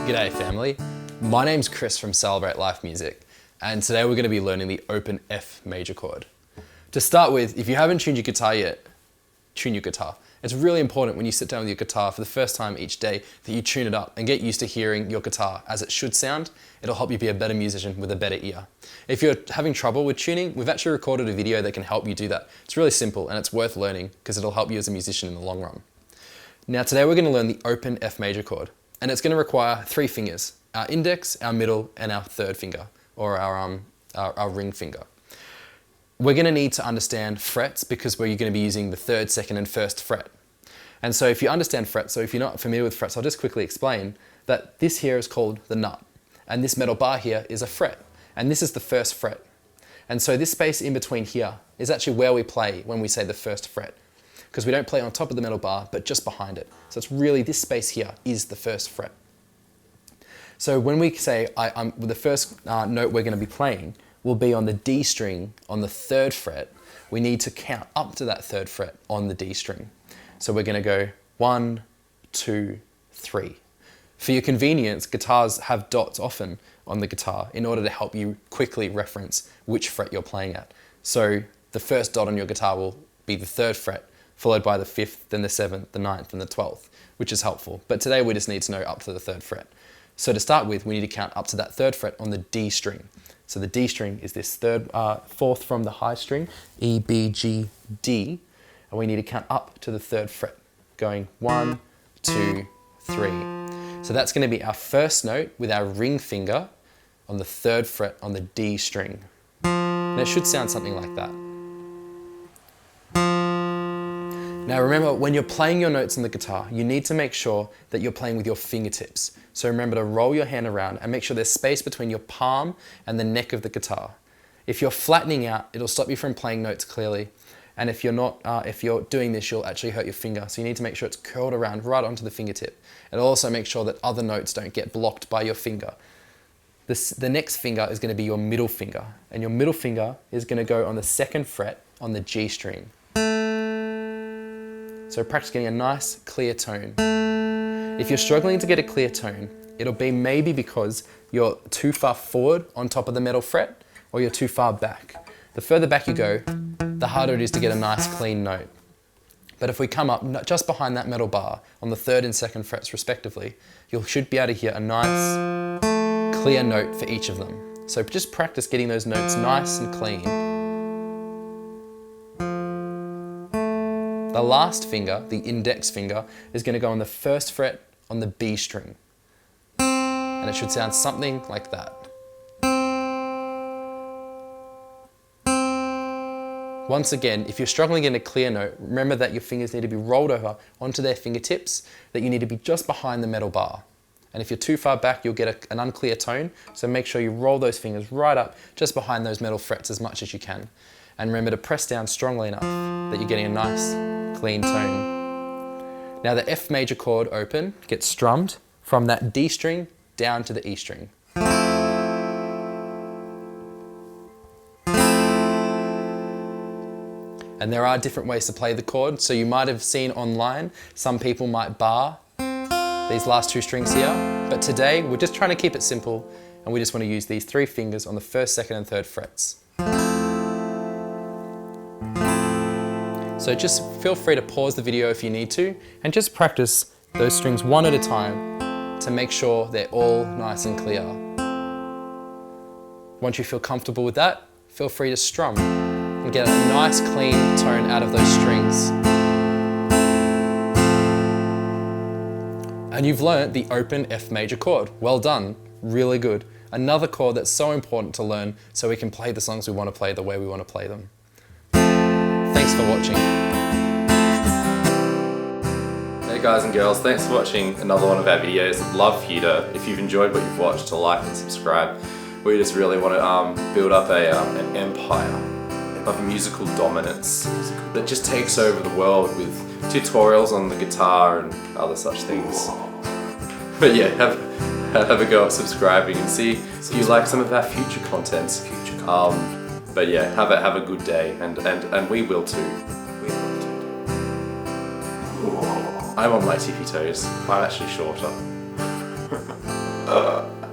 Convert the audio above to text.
G'day family, my name's Chris from Celebrate Life Music, and today we're going to be learning the open F major chord. To start with, if you haven't tuned your guitar yet, tune your guitar. It's really important when you sit down with your guitar for the first time each day that you tune it up and get used to hearing your guitar as it should sound. It'll help you be a better musician with a better ear. If you're having trouble with tuning, we've actually recorded a video that can help you do that. It's really simple and it's worth learning because it'll help you as a musician in the long run. Now today we're going to learn the open F major chord, and it's going to require 3 fingers, our index, our middle, and our third finger, or our ring finger. We're going to need to understand frets because we're going to be using the 3rd, 2nd, and 1st fret. And so if you understand frets, so if you're not familiar with frets, I'll just quickly explain that this here is called the nut, and this metal bar here is a fret, and this is the 1st fret. And so this space in between here is actually where we play when we say the 1st fret, because we don't play on top of the metal bar, but just behind it. So it's really this space here is the 1st fret. So when we say the first note we're going to be playing will be on the D string on the 3rd fret, we need to count up to that 3rd fret on the D string. So we're going to go 1, 2, 3. For your convenience, guitars have dots often on the guitar in order to help you quickly reference which fret you're playing at. So the first dot on your guitar will be the 3rd fret, followed by the 5th, then the 7th, the 9th, and the 12th, which is helpful. But today we just need to know up to the 3rd fret. So to start with, we need to count up to that 3rd fret on the D string. So the D string is this 4th from the high string, E, B, G, D, and we need to count up to the 3rd fret, going 1, 2, 3. So that's going to be our first note with our ring finger on the 3rd fret on the D string. And it should sound something like that. Now remember, when you're playing your notes on the guitar, you need to make sure that you're playing with your fingertips. So remember to roll your hand around and make sure there's space between your palm and the neck of the guitar. If you're flattening out, it'll stop you from playing notes clearly. And if you're doing this, you'll actually hurt your finger. So you need to make sure it's curled around right onto the fingertip. And also make sure that other notes don't get blocked by your finger. The next finger is going to be your middle finger. And your middle finger is going to go on the 2nd fret on the G string. So practice getting a nice clear tone. If you're struggling to get a clear tone, it'll be maybe because you're too far forward on top of the metal fret or you're too far back. The further back you go, the harder it is to get a nice clean note. But if we come up just behind that metal bar on the 3rd and 2nd frets respectively, you should be able to hear a nice clear note for each of them. So just practice getting those notes nice and clean. The last finger, the index finger, is going to go on the 1st fret on the B string. And it should sound something like that. Once again, if you're struggling to get a clear note, remember that your fingers need to be rolled over onto their fingertips, that you need to be just behind the metal bar. And if you're too far back, you'll get an unclear tone, so make sure you roll those fingers right up just behind those metal frets as much as you can. And remember to press down strongly enough that you're getting a nice, clean tone. Now the F major chord open gets strummed from that D string down to the E string. And there are different ways to play the chord, so you might have seen online, some people might bar these last 2 strings here, but today we're just trying to keep it simple and we just want to use these 3 fingers on the 1st, 2nd and 3rd frets. So just feel free to pause the video if you need to and just practice those strings one at a time to make sure they're all nice and clear. Once you feel comfortable with that, feel free to strum and get a nice clean tone out of those strings. And you've learnt the open F major chord. Well done, really good. Another chord that's so important to learn so we can play the songs we want to play the way we want to play them. Thanks for watching. Hey guys and girls, thanks for watching another one of our videos. I'd love for you to, if you've enjoyed what you've watched, to like and subscribe. We just really want to build up an empire of musical dominance that just takes over the world with tutorials on the guitar and other such things. But yeah, have a go at subscribing and see if you like some of our future content. But yeah, have a good day, and we will too. I'm on my tippy toes. I'm actually shorter. Uh.